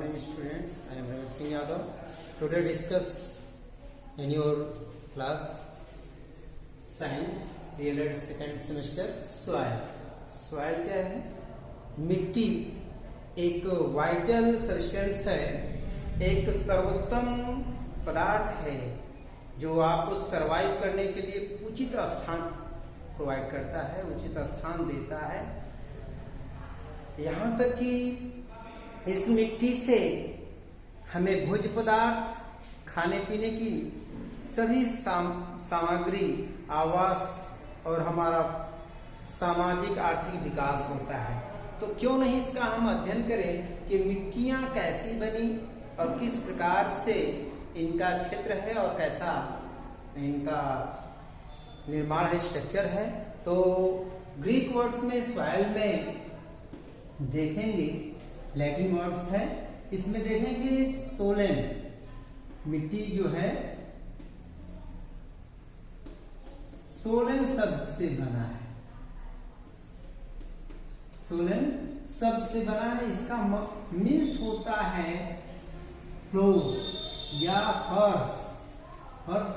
morning students. I am Ramesh Singh Yadav. Today discuss in your class science DLED second semester soil. Soil क्या है? मिट्टी एक vital substance है, एक सर्वोत्तम पदार्थ है जो आपको सरवाइव करने के लिए उचित स्थान प्रोवाइड करता है, उचित स्थान देता है। यहाँ तक कि इस मिट्टी से हमें भोज्य पदार्थ, खाने पीने की सभी सामग्री, आवास और हमारा सामाजिक आर्थिक विकास होता है। तो क्यों नहीं इसका हम अध्ययन करें कि मिट्टियां कैसी बनी और किस प्रकार से इनका क्षेत्र है और कैसा इनका निर्माण है, स्ट्रक्चर है। तो ग्रीक वर्ड्स में सॉइल में देखेंगे, लैटिन वर्ड्स है, इसमें देखेंगे सोलेन, मिट्टी जो है सोलेन शब्द से बना है। सोलेन शब्द से बना है, इसका मीन्स होता है फ्लोर या फर्श, फर्श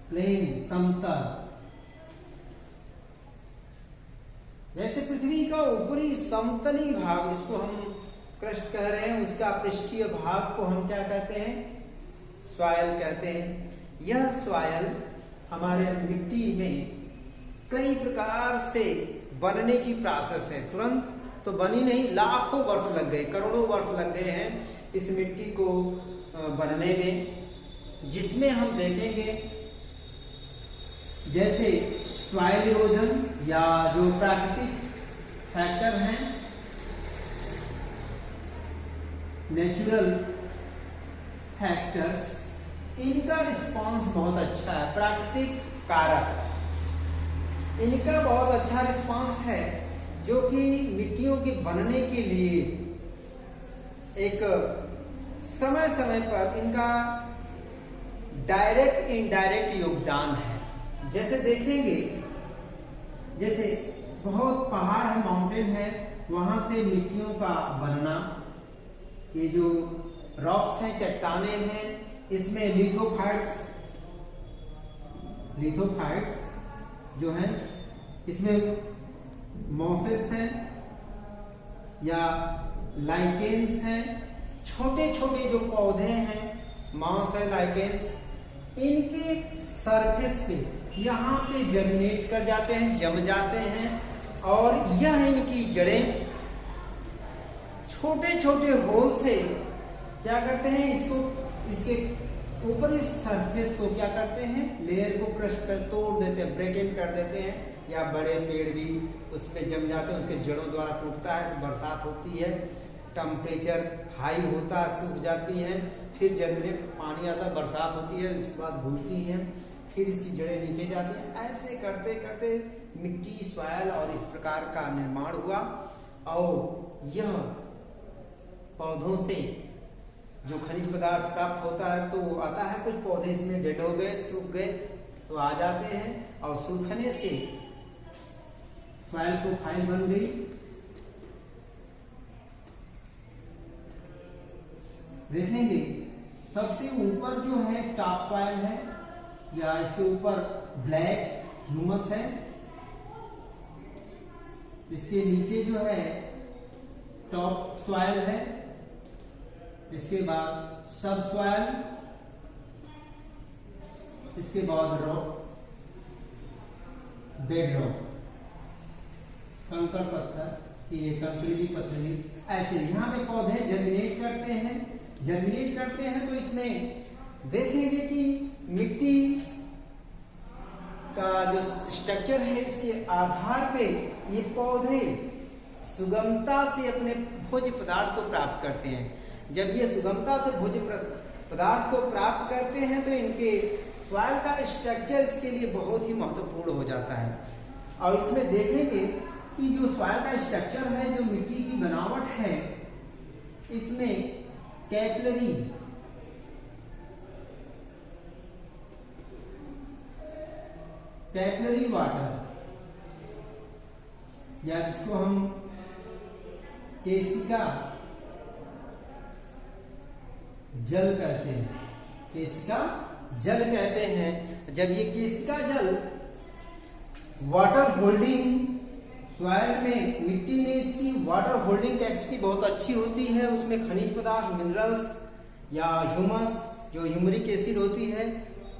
प्लेन, समतल। जैसे पृथ्वी का ऊपरी समतली भाग जिसको हम क्रस्ट कह रहे हैं, उसका पृष्ठीय भाग को हम क्या कहते हैं? सॉइल कहते हैं। यह सॉइल हमारे मिट्टी में कई प्रकार से बनने की प्रोसेस है। तुरंत तो बनी नहीं, लाखों वर्ष लग गए, करोड़ों वर्ष लग गए हैं इस मिट्टी को बनने में, जिसमें हम देखेंगे जैसे सॉइल इरोजन या जो प्राकृतिक फैक्टर हैं, नेचुरल फैक्टर्स, इनका रिस्पांस बहुत अच्छा है। प्राकृतिक कारक, इनका बहुत अच्छा रिस्पांस है जो कि मिट्टियों के बनने के लिए एक समय समय पर इनका डायरेक्ट इनडायरेक्ट योगदान है। जैसे देखेंगे, जैसे बहुत पहाड़ है, माउंटेन है, वहां से मिट्टियों का बनना, ये जो रॉक्स हैं, चट्टाने हैं, इसमें लिथोफाइट्स जो हैं, इसमें मॉसेस हैं या लाइकेन्स हैं, छोटे छोटे जो पौधे हैं, मॉस है, लाइकेन्स, इनके सरफेस पे यहाँ पे जर्मिनेट कर जाते हैं, जम जाते हैं, और यह इनकी जड़ें छोटे छोटे होल से क्या करते हैं, इसको, इसके ऊपर इस सरफेस को क्या करते हैं, लेयर को क्रश कर तोड़ देते हैं, ब्रेक इन कर देते हैं। या बड़े पेड़ भी उस पे जम जाते हैं, उसके जड़ों द्वारा टूटता है, बरसात होती है, टेम्परेचर हाई होता है, सूख जाती है, फिर जर्मिनेट, पानी आता है, बरसात होती है, उसके बाद भूलती है, फिर इसकी जड़ें नीचे जाती हैं। ऐसे करते करते मिट्टी, सॉइल और इस प्रकार का निर्माण हुआ। और यह पौधों से जो खनिज पदार्थ प्राप्त होता है तो आता है, कुछ पौधे इसमें डेड हो गए, सूख गए तो आ जाते हैं, और सूखने से सॉइल प्रोफाइल बन गई। देखेंगे सबसे ऊपर जो है टॉप सॉइल है, या इसके ऊपर ब्लैक ह्यूमस है, इसके नीचे जो है टॉप सॉइल है, इसके बाद सब सॉइल, इसके बाद रॉक, बेड रॉक, कंकड़ पत्थर, ये कंकड़ी पत्थरी। ऐसे यहाँ पे पौधे जर्मिनेट करते हैं, जर्मिनेट करते हैं तो इसमें देखेंगे कि मिट्टी का जो स्ट्रक्चर है, इसके आधार पे ये पौधे सुगमता से अपने भोज्य पदार्थ को प्राप्त करते हैं। जब ये सुगमता से भोज्य पदार्थ को प्राप्त करते हैं तो इनके सॉइल का स्ट्रक्चर इसके लिए बहुत ही महत्वपूर्ण हो जाता है। और इसमें देखेंगे कि जो सॉइल का स्ट्रक्चर है, जो मिट्टी की बनावट है, इसमें कैपिलरी वाटर, या जिसको हम केशिका जल कहते हैं, केशिका जल कहते हैं। जब ये केशिका जल वाटर होल्डिंग सॉइल में, मिट्टी में इसकी वाटर होल्डिंग कैपेसिटी बहुत अच्छी होती है, उसमें खनिज पदार्थ, मिनरल्स या ह्यूमस जो ह्यूमरिक एसिड होती है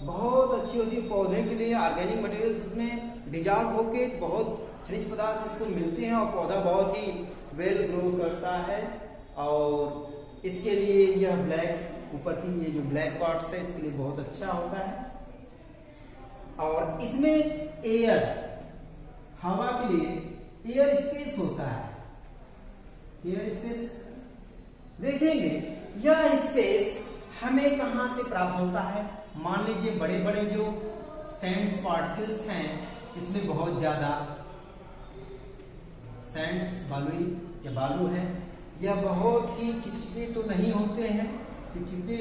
बहुत अच्छी होती है। पौधे के लिए ऑर्गेनिक मटेरियल्स उसमें डिजॉल्व होके बहुत खनिज पदार्थ इसको मिलते हैं और पौधा बहुत ही वेल ग्रो करता है। और इसके लिए यह ब्लैक ऊपर की ये जो ब्लैक पार्ट्स है इसके लिए बहुत अच्छा होता है। और इसमें एयर, हवा के लिए एयर स्पेस होता है। एयर स्पेस देखेंगे, यह स्पेस हमें कहां से प्राप्त होता है। मान लीजिए बड़े बड़े जो सैंड्स पार्टिकल्स हैं, इसमें बहुत ज्यादा सैंड्स, बालुई या बालू है, यह बहुत ही चिपचिपे तो नहीं होते हैं, चिपचिपे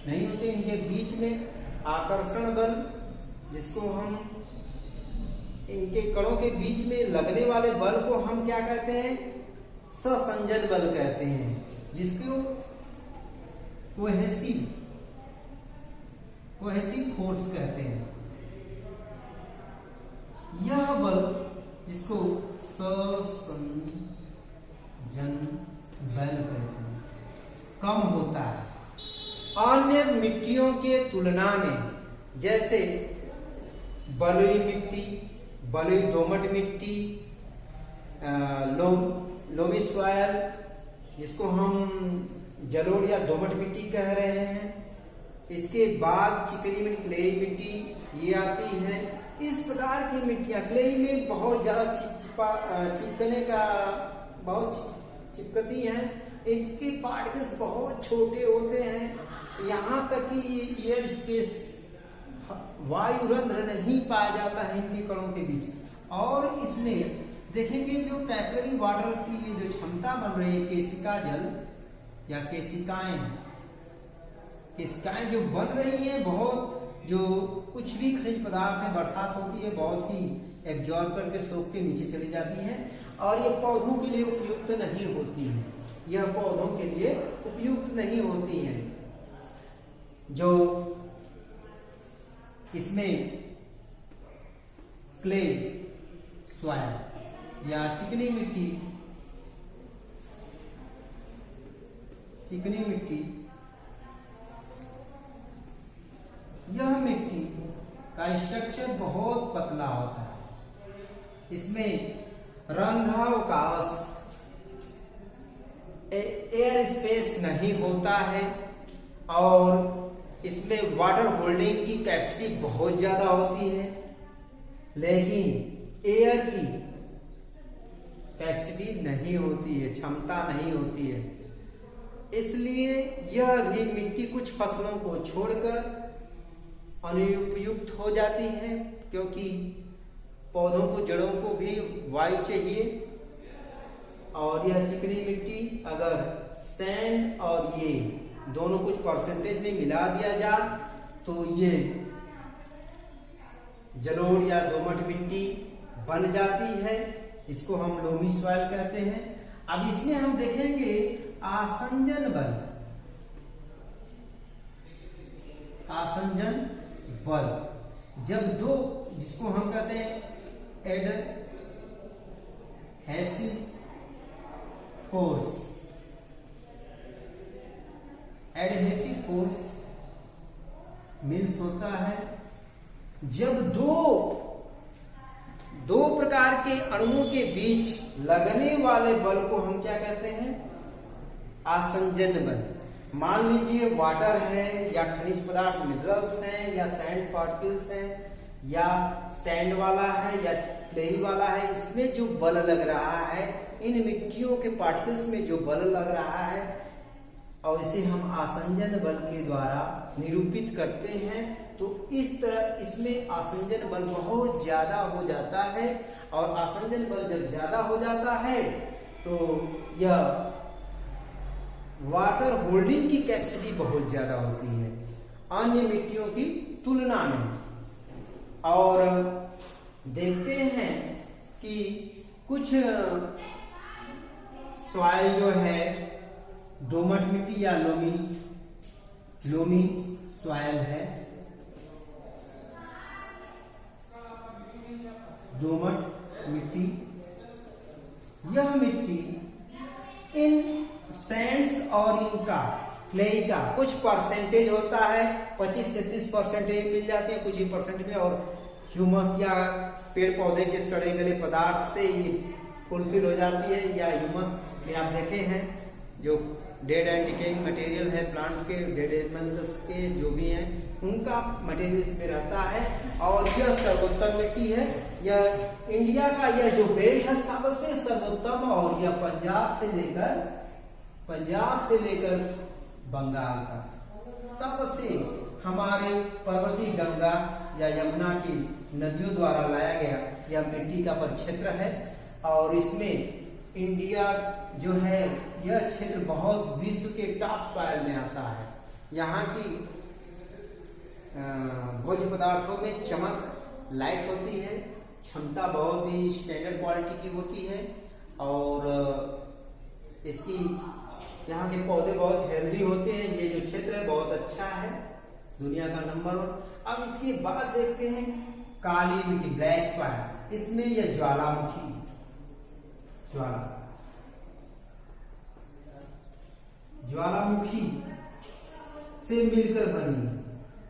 नहीं होते। इनके बीच में आकर्षण बल, जिसको हम इनके कणों के बीच में लगने वाले बल को हम क्या कहते हैं, ससंजन बल कहते हैं, जिसको कोहेसिव फोर्स कहते हैं। यह बल जिसको ससंजन बल कहते हैं, कम होता है अन्य मिट्टियों के तुलना में। जैसे बलुई मिट्टी, बलुई दोमट मिट्टी, लोमी सॉइल जिसको हम जलोढ़ या दोमट मिट्टी कह रहे हैं। इसके बाद चिकनी मिट्टी, क्लेई मिट्टी ये आती है। इस प्रकार की मिट्टियां, क्लेई में बहुत ज्यादा चिपकने का बहुत चिपकती हैं, इनके पार्टिकल्स बहुत छोटे होते हैं, यहाँ तक कि ये एयर स्पेस, वायु रंध्र नहीं पाया जाता है इनके कणों के बीच। और इसमें देखेंगे जो कैपिलरी वाटर की ये जो क्षमता बन रही है, केशिका जल या केशिकाएं जो बन रही हैं, बहुत जो कुछ भी खनिज पदार्थ है, बरसात होती है बहुत ही एब्जॉर्ब करके सोख के नीचे चली जाती है और ये पौधों के लिए उपयुक्त नहीं होती है। यह पौधों के लिए उपयुक्त नहीं होती है। जो इसमें क्ले सॉइल या चिकनी मिट्टी, यह मिट्टी का स्ट्रक्चर बहुत पतला होता है। इसमें रंध्रावकाश, एयर स्पेस नहीं होता है और इसमें वाटर होल्डिंग की कैपेसिटी बहुत ज्यादा होती है, लेकिन एयर की कैपेसिटी नहीं होती है, क्षमता नहीं होती है। इसलिए यह भी मिट्टी कुछ फसलों को छोड़कर अनुपयुक्त हो जाती है, क्योंकि पौधों को, जड़ों को भी वायु चाहिए। और यह चिकनी मिट्टी अगर सैंड और ये दोनों कुछ परसेंटेज में मिला दिया जाए तो ये जलोढ़ या दोमट मिट्टी बन जाती है। इसको हम लोमी सॉइल कहते हैं। अब इसमें हम देखेंगे आसंजन बल। आसंजन बल जब दो, जिसको हम कहते हैं एडहेसिव फोर्स मीन्स होता है जब दो प्रकार के अणुओं के बीच लगने वाले बल को हम क्या कहते हैं, आसंजन बल। मान लीजिए वाटर है या खनिज पदार्थ, मिनरल्स हैं या सैंड पार्टिकल्स हैं या सैंड वाला है या क्ले वाला है, इसमें जो बल लग रहा है, इन मिट्टियों के पार्टिकल्स में जो बल लग रहा है, और इसे हम आसंजन बल के द्वारा निरूपित करते हैं। तो इस तरह इसमें आसंजन बल बहुत ज्यादा हो जाता है, और आसंजन बल जब ज्यादा हो जाता है तो यह वाटर होल्डिंग की कैपेसिटी बहुत ज्यादा होती है अन्य मिट्टियों की तुलना में। और देखते हैं कि कुछ सॉइल जो है, दोमट मिट्टी या लोमी लोमी सॉइल है, दोमट मिट्टी। यह मिट्टी इन सैंड्स और इनका क्ले का कुछ परसेंटेज होता है, 25 से 30% मिल जाते हैं, कुछ ही परसेंट में, और ह्यूमस या पेड़ पौधे के सड़े गले पदार्थ से ये फुलफिल हो जाती है। या ह्यूमस में आप देखे हैं जो डेड एंड डिकेइंग मटेरियल है प्लांट के, डेड एनिमल्स के जो भी हैं उनका मटेरियल इसमें रहता है। और यह सर्वोत्तम मिट्टी है। यह इंडिया का यह जो बेल्ट है सबसे सर्वोत्तम, और यह पंजाब से लेकर बंगाल का सबसे हमारे पर्वतीय गंगा या यमुना की नदियों द्वारा लाया गया यह मिट्टी का परिक्षेत्र है। और इसमें इंडिया जो है यह क्षेत्र बहुत विश्व के टॉप सॉइल में आता है। यहाँ की भोज्य पदार्थों में चमक लाइट होती है, क्षमता बहुत ही स्टैंडर्ड क्वालिटी की होती है, और इसकी यहाँ के पौधे बहुत हेल्दी होते हैं। ये जो क्षेत्र है बहुत अच्छा है, दुनिया का नंबर 1। अब इसके बाद देखते हैं काली मिट्टी, ब्लैक सॉइल। इसमें यह ज्वालामुखी से मिलकर बनी,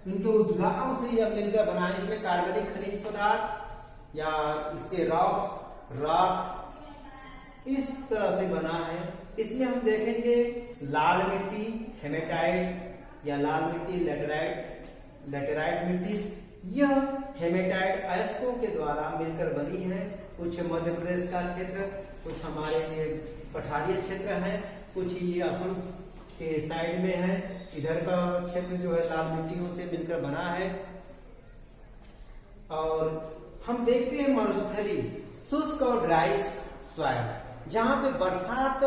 इनके उद्गारों से यह मिलकर बना है। इसमें कार्बनिक खनिज पदार्थ या इसके रॉक इस तरह से बना है। इसमें हम देखेंगे लाल मिट्टी हेमेटाइट या लाल मिट्टी लेटेराइट मिट्टी। यह हेमेटाइट अयस्कों के द्वारा मिलकर बनी है। कुछ मध्य प्रदेश का क्षेत्र, कुछ हमारे ये पठारीय क्षेत्र है, कुछ ये असम के साइड में है। इधर का क्षेत्र जो है लाल मिट्टियों से मिलकर बना है। और हम देखते हैं मरुस्थली, शुष्क और ड्राई सॉइल, जहाँ पे बरसात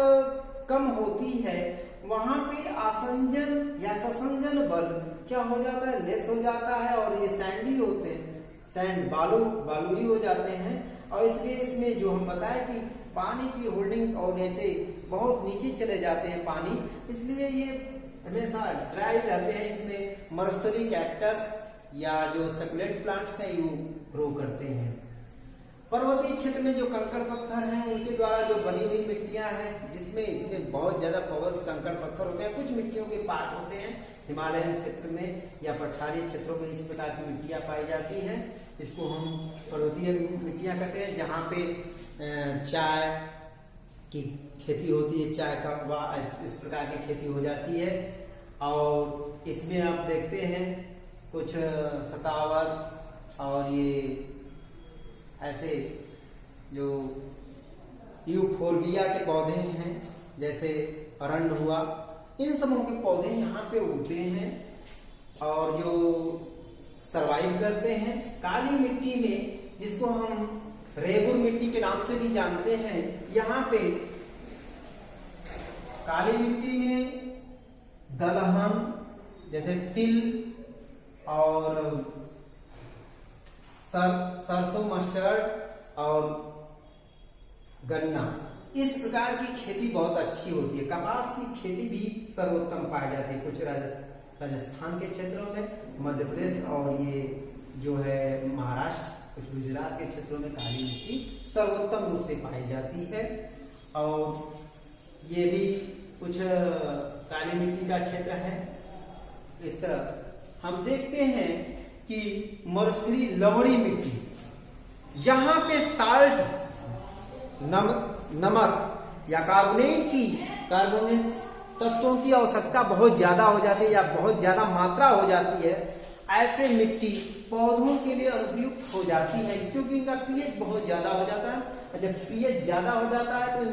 कम होती है वहां पे आसंजन या ससंजन बल क्या हो जाता है, लेस हो जाता है, और ये सैंडी होते हैं, सैंड बालूई हो जाते हैं। और इसलिए इसमें जो हम बताए कि पानी की होल्डिंग और ऐसे बहुत नीचे चले जाते हैं पानी, इसलिए ये हमेशा ड्राई रहते हैं। इसमें मरुस्थली कैक्टस या जो सक्यूलेंट प्लांट्स हैं ये ग्रो करते हैं। पर्वतीय क्षेत्र में जो कंकड़ पत्थर हैं उनके द्वारा जो बनी हुई मिट्टियां हैं, जिसमें इसमें बहुत ज्यादा पवल्स कंकड़ पत्थर होते हैं। कुछ मिट्टियों के पार्ट होते हैं हिमालयन क्षेत्र में या पठारी क्षेत्रों में इस प्रकार की मिट्टियां पाई जाती हैं। इसको हम पर्वतीय मिट्टियां कहते हैं, जहाँ पे चाय की खेती होती है, चाय का इस प्रकार की खेती हो जाती है। और इसमें आप देखते हैं कुछ सतावर और ये ऐसे जो यूफोर्बिया के पौधे हैं, जैसे अरंड हुआ, इन सबों के पौधे यहाँ पे उगते हैं और जो सरवाइव करते हैं। काली मिट्टी में, जिसको हम रेगुर मिट्टी के नाम से भी जानते हैं, यहाँ पे काली मिट्टी में दलहन जैसे तिल और सरसों, मस्टर्ड और गन्ना, इस प्रकार की खेती बहुत अच्छी होती है। कपास की खेती भी सर्वोत्तम पाई जाती है कुछ राजस्थान के क्षेत्रों में, मध्य प्रदेश और ये जो है महाराष्ट्र, कुछ गुजरात के क्षेत्रों में काली मिट्टी सर्वोत्तम रूप से पाई जाती है। और ये भी कुछ काली मिट्टी का क्षेत्र है। इस तरह हम देखते हैं कि मरुस्थली लवणी मिट्टी, जहां पे साल्ट नमक या कार्बोनेट तत्वों की आवश्यकता बहुत ज्यादा हो जाती है या बहुत ज्यादा मात्रा हो जाती है, ऐसे मिट्टी पौधों के लिए अनुपयुक्त हो जाती है, क्योंकि इनका पीएच बहुत ज्यादा हो जाता है। जब पीएच ज्यादा हो जाता है तो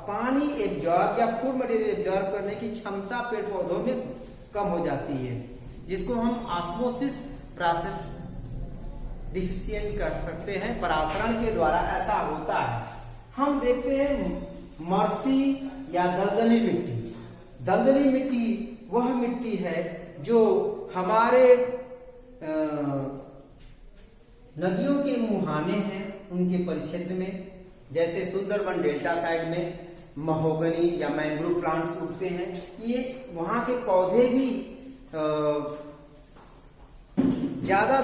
पानी एब्जॉर्ब या फूड मटेरियल एब्जॉर्ब करने की क्षमता पेड़ पौधों में कम हो जाती है, जिसको हम ऑस्मोसिस प्रोसेस डिफिशिएंट कर सकते हैं। परासरण के द्वारा ऐसा होता है। हम देखते हैं मरसी या दलदली मिट्टी। दलदली मिट्टी वह मिट्टी है जो हमारे नदियों के मुहाने हैं, उनके परिक्षेत्र में, जैसे सुंदरबन डेल्टा साइड में महोगनी या मैंग्रोव प्लांट्स उगते हैं। ये वहां के पौधे भी ज्यादा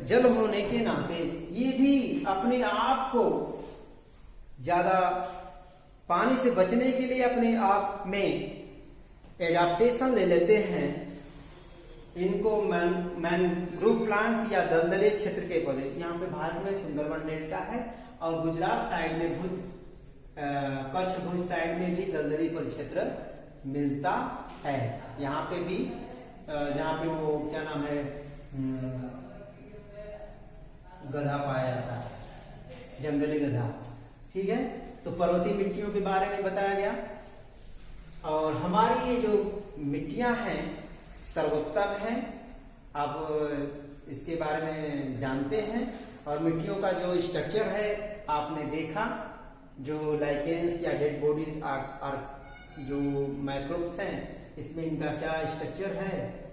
जल होने के नाते ये भी अपने आप को ज्यादा पानी से बचने के लिए अपने आप में एडाप्टेशन ले लेते हैं। इनको मैंग्रोव प्लांट या दलदली क्षेत्र के पौधे, यहाँ पे भारत में सुंदरबन डेल्टा है और गुजरात साइड में कच्छ भुज साइड में भी दलदली परिक्षेत्र मिलता है। यहाँ पे भी जहाँ पे वो क्या नाम है गधा पाया जाता है, जंगली गधा। ठीक है, तो पर्वतीय मिट्टियों के बारे में बताया गया। और हमारी ये जो मिट्टियां हैं सर्वोत्तम हैं, आप इसके बारे में जानते हैं। और मिट्टियों का जो स्ट्रक्चर है आपने देखा, जो लाइकेंस या डेड बॉडी जो माइक्रोब्स हैं इसमें इनका क्या स्ट्रक्चर है।